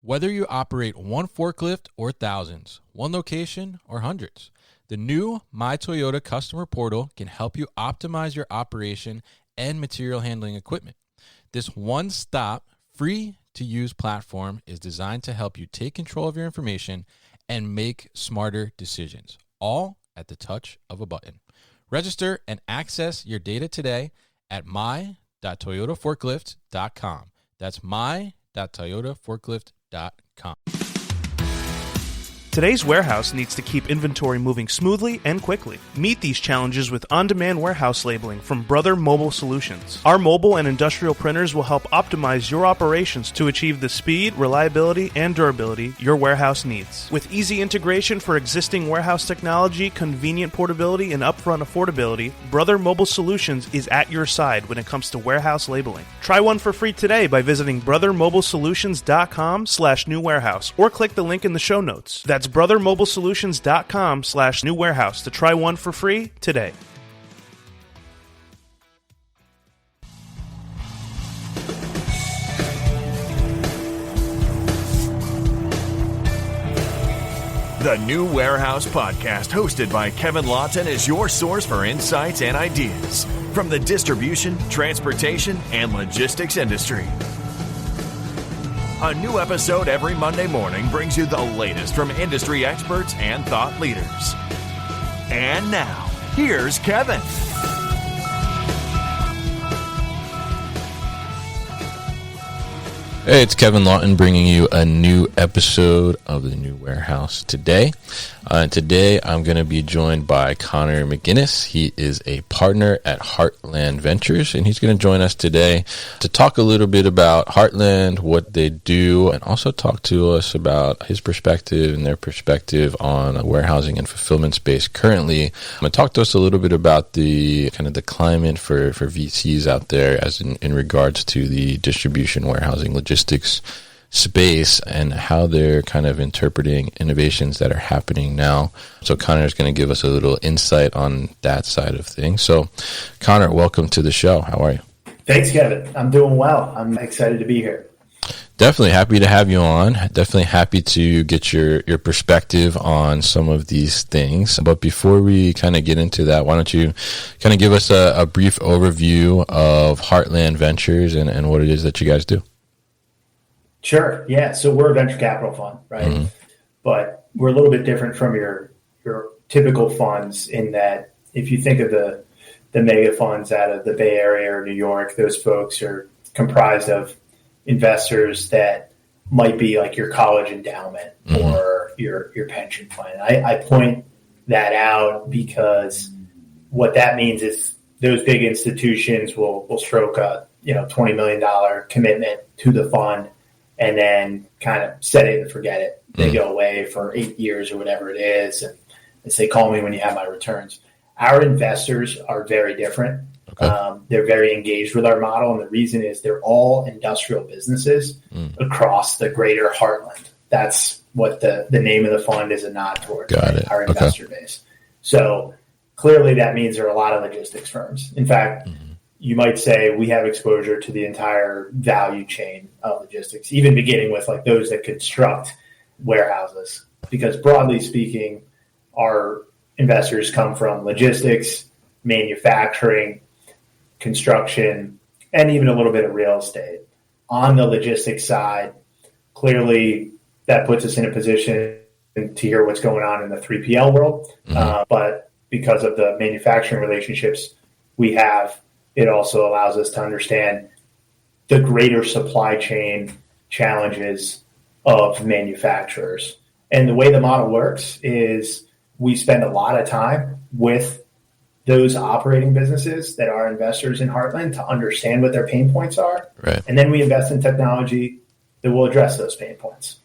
Whether you operate one forklift or thousands, one location or hundreds, the new My Toyota customer portal can help you optimize your operation and material handling equipment. This one-stop, free-to-use platform is designed to help you take control of your information and make smarter decisions, all at the touch of a button. Register and access your data today at my.toyotaforklift.com. That's my.toyotaforklift.com. Today's warehouse needs to keep inventory moving smoothly and quickly. Meet these challenges with on-demand warehouse labeling from Brother Mobile Solutions. Our mobile and industrial printers will help optimize your operations to achieve the speed, reliability, and durability your warehouse needs. With easy integration for existing warehouse technology, convenient portability, and upfront affordability, Brother Mobile Solutions is at your side when it comes to warehouse labeling. Try one for free today by visiting brothermobilesolutions.com/new warehouse or click the link in the show notes. That's brothermobilesolutions.com/new warehouse to try one for free today. The New Warehouse Podcast, hosted by Kevin Lawton, is your source for insights and ideas from the distribution, transportation, and logistics industry. A new episode every Monday morning brings you the latest from industry experts and thought leaders. And now, here's Kevin. Hey, it's Kevin Lawton bringing you a new episode of the New Warehouse today. Today, I'm going to be joined by Conor McGuinness. He is a partner at Heartland Ventures, and he's going to join us today to talk a little bit about Heartland, what they do, and also talk to us about his perspective and their perspective on a warehousing and fulfillment space currently. And talk to us a little bit about the kind of the climate for VCs out there as in regards to the distribution, warehousing, logistics space and how they're kind of interpreting innovations that are happening now. So Conor is going to give us a little insight on that side of things. So Conor, welcome to the show. How are you? Thanks, Kevin. I'm doing well. I'm excited to be here. Definitely happy to have you on. Definitely happy to get your perspective on some of these things. But before we kind of get into that, why don't you kind of give us a brief overview of Heartland Ventures and what it is that you guys do? Sure. Yeah. So we're a venture capital fund, right? Mm-hmm. But we're a little bit different from your typical funds in that if you think of the mega funds out of the Bay Area or New York, those folks are comprised of investors that might be like your college endowment or your pension plan. I point that out because what that means is those big institutions will stroke a $20 million commitment to the fund and then kind of set it and forget it. They go away for 8 years or whatever it is, and they say, call me when you have my returns. Our investors are very different. Okay. They're very engaged with our model, and the reason is they're all industrial businesses across the greater Heartland. That's what the name of the fund is a nod towards, our investor base. So clearly that means there are a lot of logistics firms. In fact, you might say we have exposure to the entire value chain of logistics, even beginning with like those that construct warehouses, because broadly speaking, our investors come from logistics, manufacturing, construction, and even a little bit of real estate. On the logistics side, clearly that puts us in a position to hear what's going on in the 3PL world. But because of the manufacturing relationships we have, it also allows us to understand the greater supply chain challenges of manufacturers. And the way the model works is we spend a lot of time with those operating businesses that are investors in Heartland to understand what their pain points are. Right. And then we invest in technology that will address those pain points.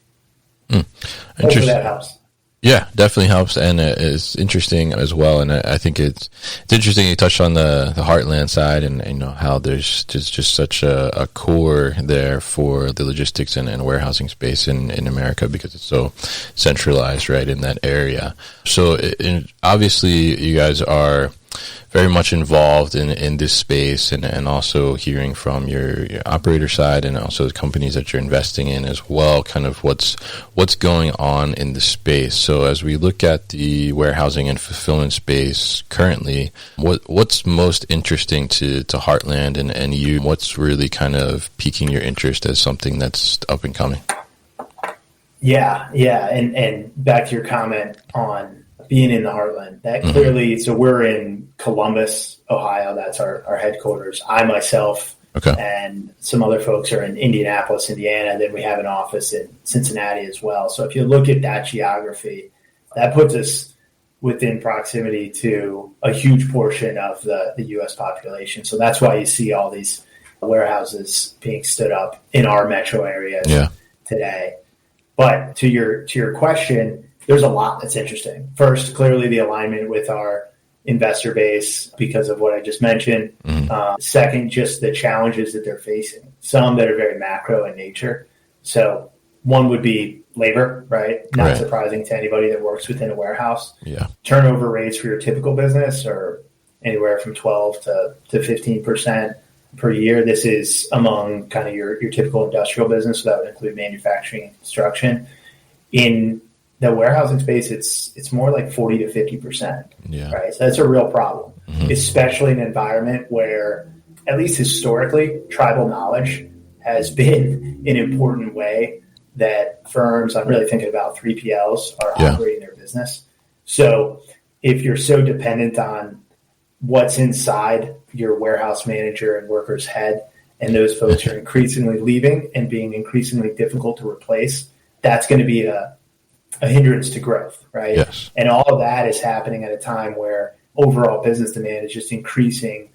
Hopefully that helps. Yeah, definitely helps, and it's interesting as well. And I think it's interesting you touched on the Heartland side, and how there's just such a core there for the logistics and warehousing space in America because it's so centralized right in that area. So obviously you guys are very much involved in this space, and also hearing from your operator side and also the companies that you're investing in as well, kind of what's going on in the space. So as we look at the warehousing and fulfillment space currently, what's most interesting to Heartland and you? What's really kind of piquing your interest as something that's up and coming? Yeah. And back to your comment on being in the Heartland, that clearly, so we're in Columbus, Ohio. That's our headquarters. I myself and some other folks are in Indianapolis, Indiana. Then we have an office in Cincinnati as well. So if you look at that geography, that puts us within proximity to a huge portion of the U.S. population. So that's why you see all these warehouses being stood up in our metro areas today. But to your question, there's a lot that's interesting. First, clearly the alignment with our investor base because of what I just mentioned. Second, just the challenges that they're facing, some that are very macro in nature. So one would be labor, right? Not surprising to anybody that works within a warehouse. Yeah. Turnover rates for your typical business are anywhere from 12 to 15% per year. This is among kind of your typical industrial business. So that would include manufacturing and construction. In the warehousing space, it's more like 40 to 50%. Yeah. Right. So that's a real problem, especially in an environment where, at least historically, tribal knowledge has been an important way that firms, I'm really thinking about 3PLs, are operating their business. So if you're so dependent on what's inside your warehouse manager and worker's head, and those folks are increasingly leaving and being increasingly difficult to replace, that's going to be a hindrance to growth, right? Yes. And all of that is happening at a time where overall business demand is just increasing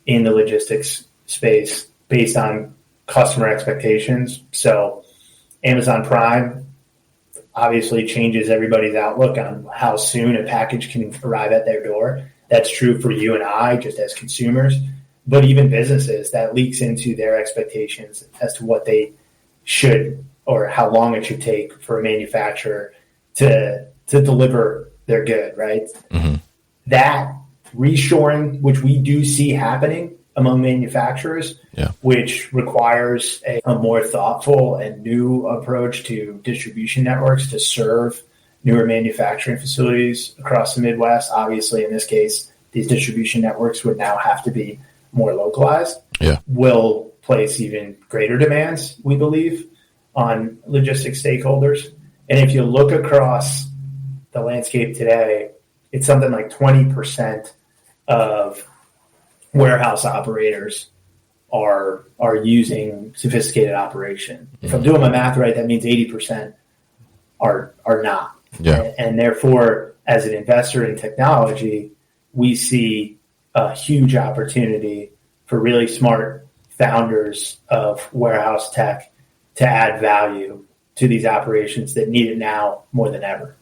in the logistics space based on customer expectations. So Amazon Prime obviously changes everybody's outlook on how soon a package can arrive at their door. That's true for you and I, just as consumers, but even businesses, that leaks into their expectations as to what they should or how long it should take for a manufacturer to deliver their good, right? That reshoring, which we do see happening among manufacturers, which requires a more thoughtful and new approach to distribution networks to serve newer manufacturing facilities across the Midwest. Obviously, in this case, these distribution networks would now have to be more localized, will place even greater demands, we believe, on logistics stakeholders. And if you look across the landscape today, it's something like 20% of warehouse operators are using sophisticated operation. If I'm doing my math right, that means 80% are not. Yeah. And therefore, as an investor in technology, we see a huge opportunity for really smart founders of warehouse tech to add value to these operations that need it now more than ever.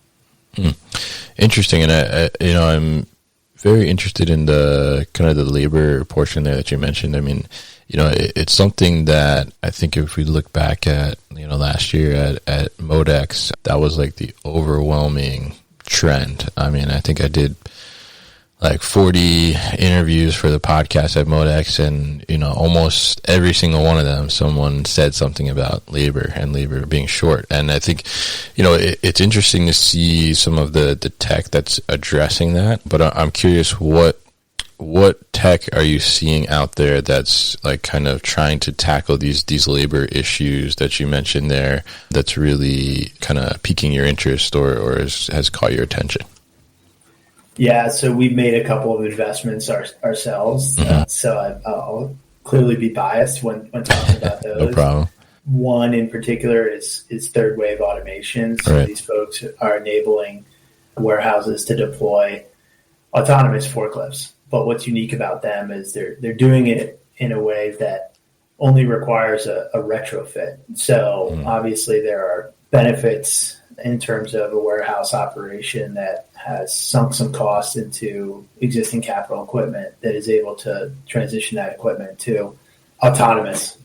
Interesting. And I'm very interested in the kind of the labor portion there that you mentioned. I mean, it's something that I think if we look back at, last year at Modex, that was like the overwhelming trend. I mean, I think I did like 40 interviews for the podcast at Modex, and, almost every single one of them, someone said something about labor and labor being short. And I think, it's interesting to see some of the tech that's addressing that, but I'm curious, what tech are you seeing out there that's like kind of trying to tackle these labor issues that you mentioned there, that's really kind of piquing your interest or has caught your attention? Yeah, so we've made a couple of investments ourselves, so I'll clearly be biased when talking about those. No problem. One in particular is third wave automation. So these folks are enabling warehouses to deploy autonomous forklifts. But what's unique about them is they're doing it in a way that only requires a retrofit. So obviously there are benefits in terms of a warehouse operation that has sunk some costs into existing capital equipment that is able to transition that equipment to autonomous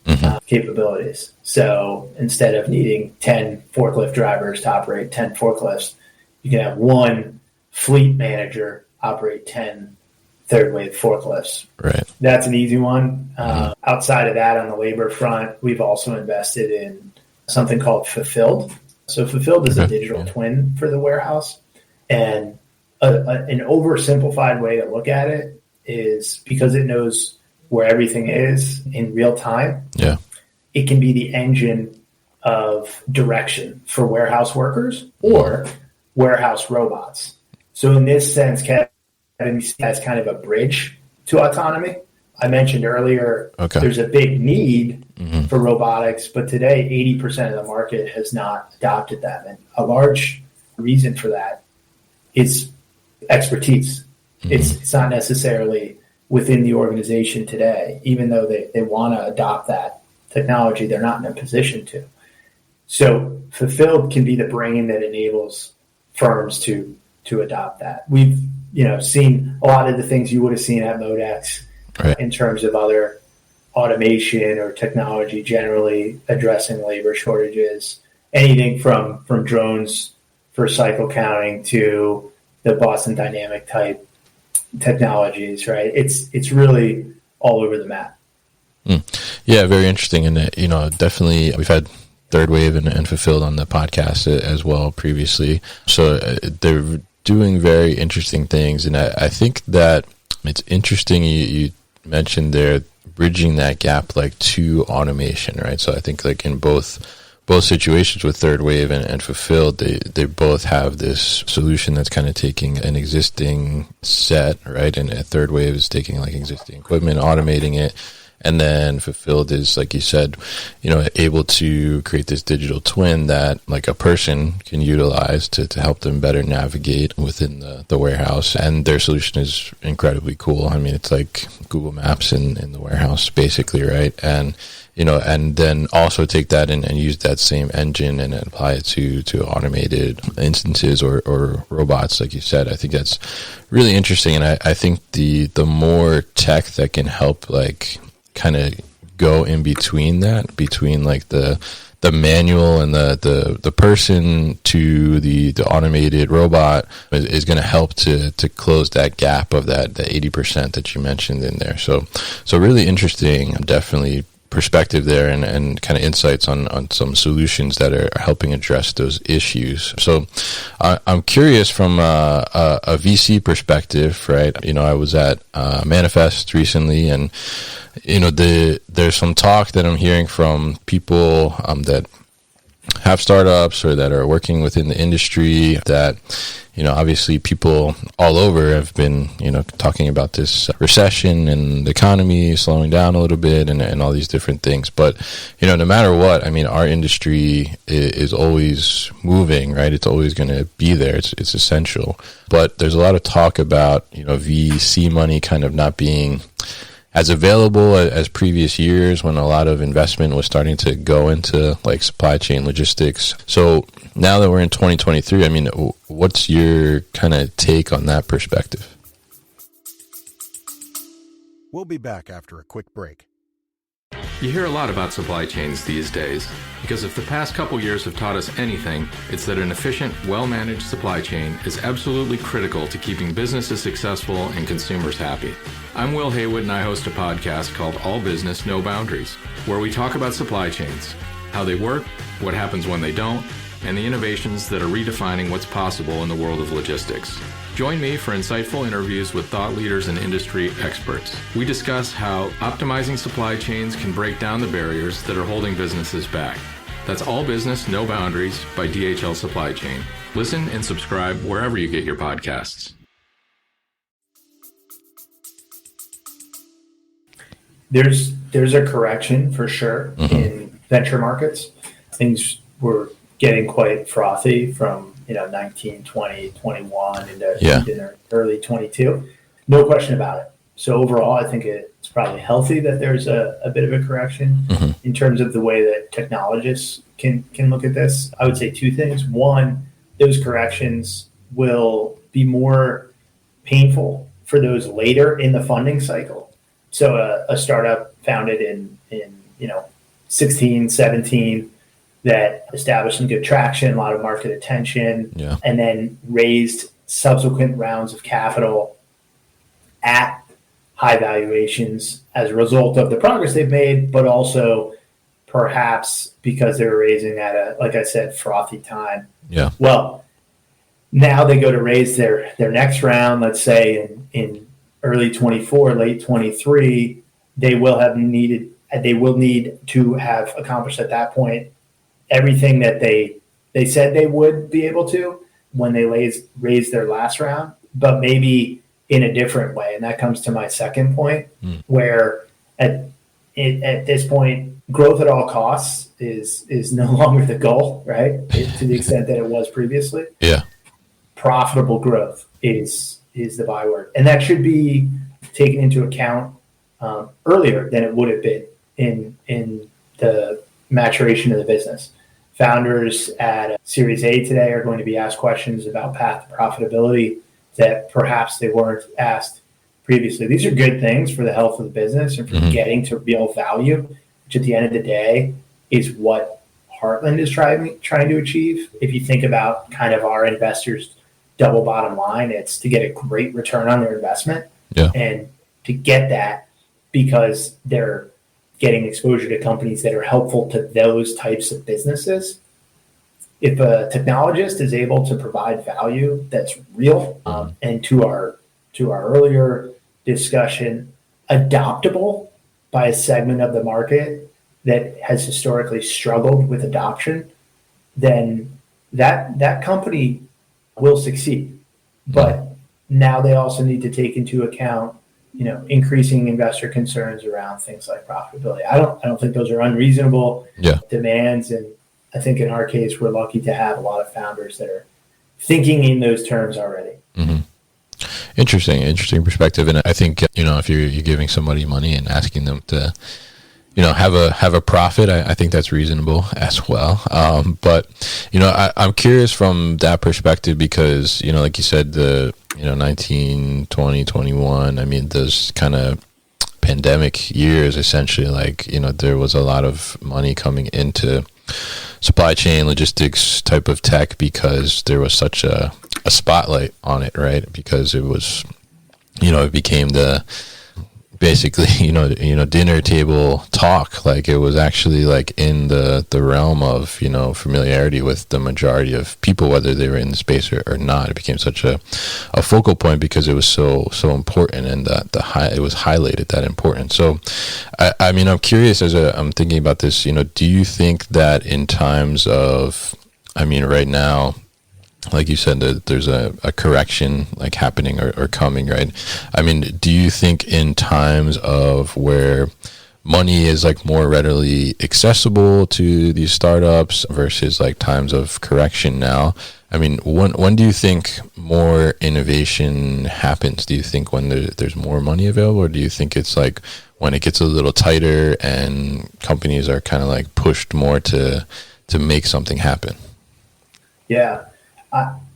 capabilities. So instead of needing 10 forklift drivers to operate 10 forklifts, you can have one fleet manager operate 10 third wave forklifts. Right. That's an easy one. Outside of that, on the labor front, we've also invested in something called Fulfilled. So Fulfilled is a digital twin for the warehouse. And an oversimplified way to look at it is because it knows where everything is in real time. Yeah. It can be the engine of direction for warehouse workers or warehouse robots. So in this sense, Kevin, that's kind of a bridge to autonomy. I mentioned earlier, there's a big need for robotics, but today 80% of the market has not adopted that. And a large reason for that is expertise. It's not necessarily within the organization today. Even though they want to adopt that technology, they're not in a position to. So Fulfilled can be the brain that enables firms to adopt that. We've seen a lot of the things you would have seen at Modex in terms of other automation or technology generally addressing labor shortages. Anything from drones for cycle counting to the Boston Dynamic type technologies, right? It's really all over the map. Yeah, very interesting. And, definitely we've had Third Wave and Fulfilled on the podcast as well previously. So they're doing very interesting things. And I think that it's interesting you mentioned they're bridging that gap like to automation, right? So I think like in both situations with Third Wave and Fulfilled, they both have this solution that's kind of taking an existing set, right? And Third Wave is taking like existing equipment, automating it. And then Fulfilled is, like you said, able to create this digital twin that like a person can utilize to help them better navigate within the warehouse. And their solution is incredibly cool. I mean, it's like Google Maps in the warehouse, basically, right? And, and then also take that and use that same engine and apply it to automated instances or robots, like you said. I think that's really interesting. And I think the more tech that can help like kind of go in between like the manual and the person to the automated robot is going to help to close that gap of that 80% that you mentioned in there. So really interesting, definitely perspective there and kind of insights on some solutions that are helping address those issues. So I'm curious from a VC perspective, right? I was at Manifest recently, and there's some talk that I'm hearing from people that have startups or that are working within the industry that, obviously people all over have been, talking about this recession and the economy slowing down a little bit and all these different things. But, no matter what, I mean, our industry is always moving, right? It's always going to be there. It's essential. But there's a lot of talk about, VC money kind of not being as available as previous years when a lot of investment was starting to go into like supply chain logistics. So now that we're in 2023, I mean, what's your kind of take on that perspective? We'll be back after a quick break. You hear a lot about supply chains these days because if the past couple years have taught us anything, it's that an efficient, well-managed supply chain is absolutely critical to keeping businesses successful and consumers happy. I'm Will Haywood, and I host a podcast called All Business, No Boundaries, where we talk about supply chains, how they work, what happens when they don't, and the innovations that are redefining what's possible in the world of logistics. Join me for insightful interviews with thought leaders and industry experts. We discuss how optimizing supply chains can break down the barriers that are holding businesses back. That's All Business, No Boundaries by DHL Supply Chain. Listen and subscribe wherever you get your podcasts. There's a correction for sure in venture markets. Things were getting quite frothy from 19, 20, 21 into early 22. No question about it. So overall, I think it's probably healthy that there's a bit of a correction in terms of the way that technologists can look at this. I would say two things. One, those corrections will be more painful for those later in the funding cycle. So a startup founded in 16, 17 that established some good traction, a lot of market attention, and then raised subsequent rounds of capital at high valuations as a result of the progress they've made, but also perhaps because they were raising at a, like I said, frothy time. Yeah. Well, now they go to raise their next round, let's say in early 24, late 23, they will need to have accomplished at that point everything that they said they would be able to when they raised their last round, but maybe in a different way. And that comes to my second point, where at this point, growth at all costs is no longer the goal, right? To the extent that it was previously. Yeah. Profitable growth is the byword. And that should be taken into account earlier than it would have been in the maturation of the business. Founders at Series A today are going to be asked questions about path to profitability that perhaps they weren't asked previously. These are good things for the health of the business and for getting to real value, which at the end of the day is what Heartland is trying to achieve. If you think about kind of our investors' double bottom line, it's to get a great return on their investment. Yeah. And to get that because they're getting exposure to companies that are helpful to those types of businesses. If a technologist is able to provide value that's real, and to our earlier discussion, adoptable by a segment of the market that has historically struggled with adoption, then that company will succeed. But now they also need to take into account, increasing investor concerns around things like profitability. I don't think those are unreasonable demands, and I think in our case we're lucky to have a lot of founders that are thinking in those terms already. Interesting perspective. And I think if you're giving somebody money and asking them to have a profit, I think that's reasonable as well. But I'm curious from that perspective because like you said, the 19, 20, 21, I mean, those kind of pandemic years, essentially, like, there was a lot of money coming into supply chain logistics type of tech because there was such a spotlight on it, right? Because it was, it became basically dinner table talk. Like, it was actually like in the realm of familiarity with the majority of people, whether they were in the space or not. It became such a focal point because it was so important, and it was highlighted that importance. So I mean, I'm curious as I'm thinking about this, do you think that in times of, I mean, right now, like you said, that there's a correction like happening or coming, right? I mean, do you think in times of where money is like more readily accessible to these startups versus like times of correction now, I mean, when do you think more innovation happens? Do you think when there's more money available, or do you think it's like when it gets a little tighter and companies are kind of like pushed more to make something happen? Yeah.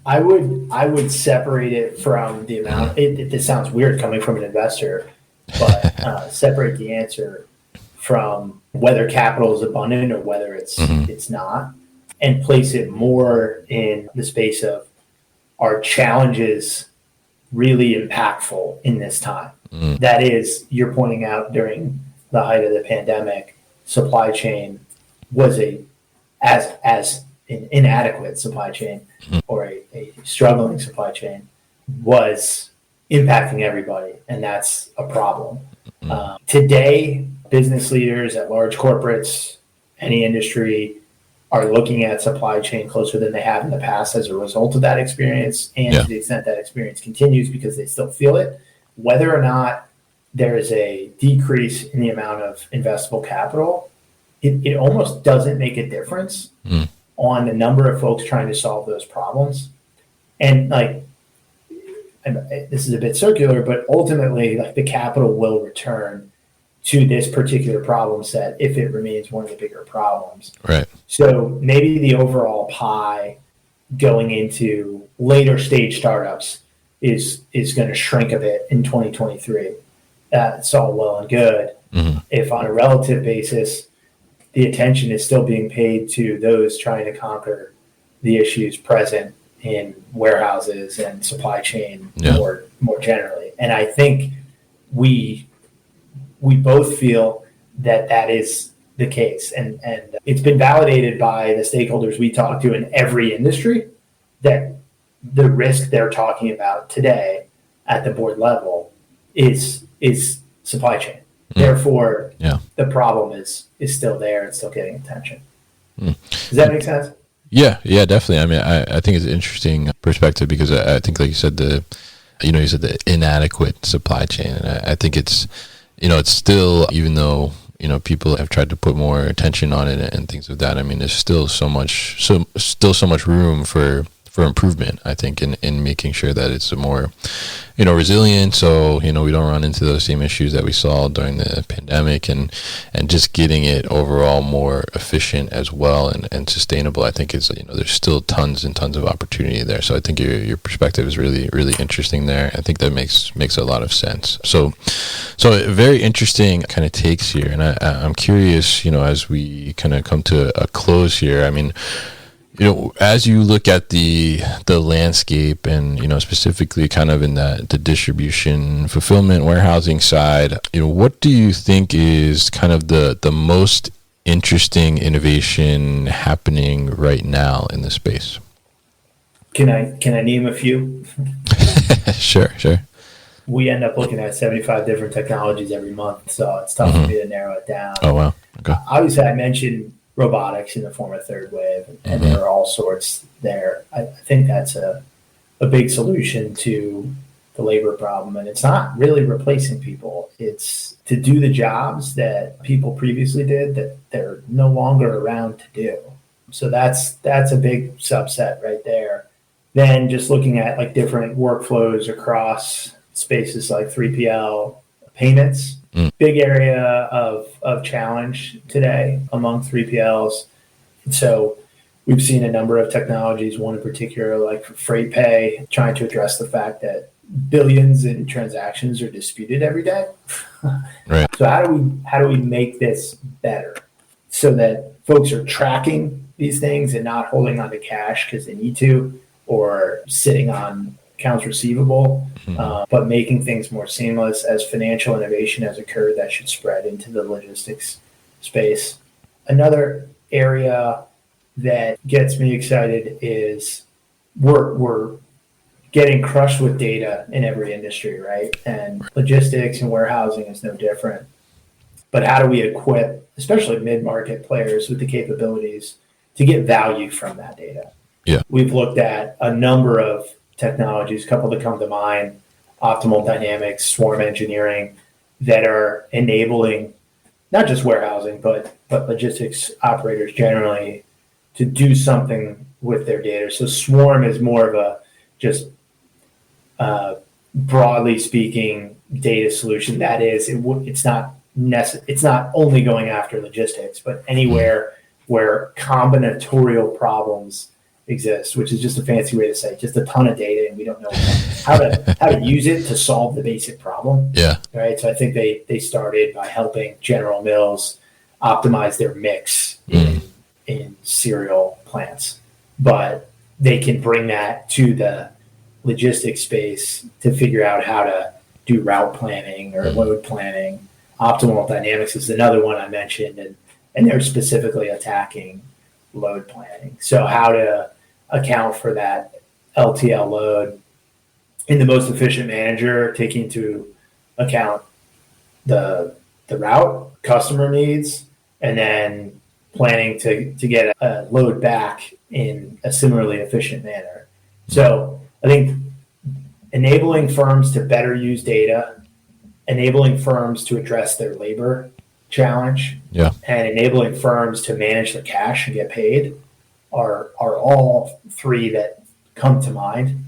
I would separate it from the amount. This sounds weird coming from an investor, but separate the answer from whether capital is abundant or whether it's not, and place it more in the space of, are challenges really impactful in this time? That is, you're pointing out during the height of the pandemic, supply chain was as an inadequate supply chain or a struggling supply chain was impacting everybody, and that's a problem. Today, business leaders at large corporates, any industry, are looking at supply chain closer than they have in the past as a result of that experience, and to the extent that experience continues because they still feel it. Whether or not there is a decrease in the amount of investable capital, it almost doesn't make a difference on the number of folks trying to solve those problems. And this is a bit circular, but ultimately, like, the capital will return to this particular problem set if it remains one of the bigger problems. Right. So maybe the overall pie going into later stage startups is going to shrink a bit in 2023. It's all well and good. If on a relative basis, the attention is still being paid to those trying to conquer the issues present in warehouses and supply chain more generally. And I think we both feel that that is the case. And it's been validated by the stakeholders we talk to in every industry that the risk they're talking about today at the board level is supply chain. Therefore, the problem is still there and still getting attention. Does that make sense? Yeah, definitely. I mean, I think it's an interesting perspective because I think, like you said, the inadequate supply chain, and I think it's still, even though people have tried to put more attention on it and things of that. I mean, there's still so much room for improvement, I think, in making sure that it's a more, resilient. So, we don't run into those same issues that we saw during the pandemic, and just getting it overall more efficient as well and sustainable. I think is, there's still tons and tons of opportunity there. So I think your perspective is really, really interesting there. I think that makes a lot of sense. So very interesting kind of takes here. And I'm curious, as we kind of come to a close here, I mean, as you look at the landscape and, specifically kind of in the distribution, fulfillment, warehousing side, what do you think is kind of the most interesting innovation happening right now in the space? Can I name a few? Sure. We end up looking at 75 different technologies every month, so it's tough for me to narrow it down. Oh, wow. Okay. Obviously, I mentioned robotics in the form of third wave, and there are all sorts there. I think that's a big solution to the labor problem, and it's not really replacing people. It's to do the jobs that people previously did that they're no longer around to do. So that's a big subset right there. Then just looking at like different workflows across spaces like 3PL payments. Big area of challenge today among 3PLs. So we've seen a number of technologies, one in particular, like Freight Pay, trying to address the fact that billions in transactions are disputed every day. Right. So how do we make this better so that folks are tracking these things and not holding on to cash because they need to, or sitting on accounts receivable, but making things more seamless. As financial innovation has occurred, that should spread into the logistics space. Another area that gets me excited is we're getting crushed with data in every industry, right? And logistics and warehousing is no different. But how do we equip, especially mid-market players, with the capabilities to get value from that data? Yeah. We've looked at a number of technologies, a couple that come to mind, optimal dynamics, swarm engineering, that are enabling not just warehousing, but logistics operators generally to do something with their data. So swarm is more of a just broadly speaking data solution. That is, it's not only going after logistics, but anywhere where combinatorial problems exist, which is just a fancy way to say just a ton of data, and we don't know how to use it to solve the basic problem. Yeah. Right. So I think they started by helping General Mills optimize their mix in cereal plants, but they can bring that to the logistics space to figure out how to do route planning or load planning. Optimal dynamics is another one I mentioned, and they're specifically attacking load planning. So how to account for that LTL load in the most efficient manner, taking into account the route, customer needs, and then planning to get a load back in a similarly efficient manner. So I think enabling firms to better use data, enabling firms to address their labor challenge, and enabling firms to manage their cash and get paid are all three that come to mind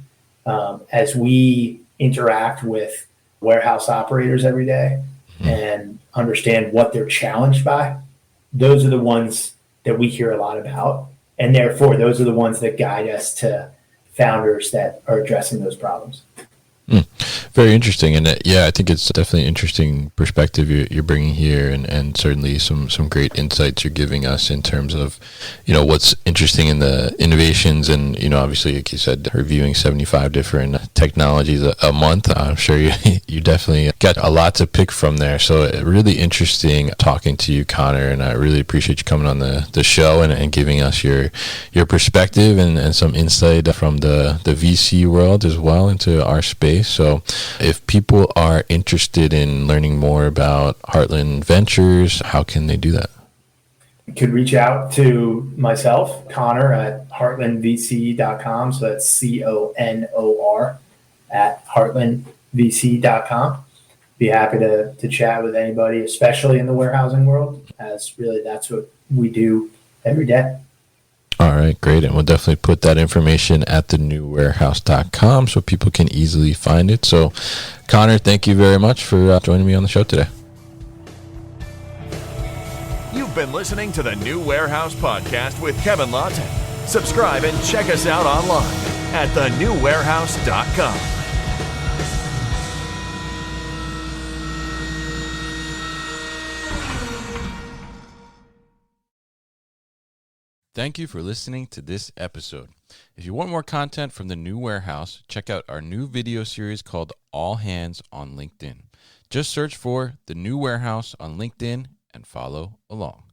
as we interact with warehouse operators every day and understand what they're challenged by. Those are the ones that we hear a lot about, and therefore those are the ones that guide us to founders that are addressing those problems. Very interesting. And yeah, I think it's definitely an interesting perspective you're bringing here, and certainly some great insights you're giving us in terms of, what's interesting in the innovations. And, obviously, like you said, reviewing 75 different technologies a month. I'm sure you definitely got a lot to pick from there. So really interesting talking to you, Conor, and I really appreciate you coming on the show and giving us your perspective and some insight from the VC world as well into our space. So if people are interested in learning more about Heartland Ventures, how can they do that? You could reach out to myself, Conor, at heartlandvc.com. So that's CONOR at heartlandvc.com. Be happy to chat with anybody, especially in the warehousing world, as really that's what we do every day. All right, great. And we'll definitely put that information at thenewwarehouse.com so people can easily find it. So, Conor, thank you very much for joining me on the show today. You've been listening to the New Warehouse Podcast with Kevin Lawton. Subscribe and check us out online at thenewwarehouse.com. Thank you for listening to this episode. If you want more content from the New Warehouse, check out our new video series called All Hands on LinkedIn. Just search for the New Warehouse on LinkedIn and follow along.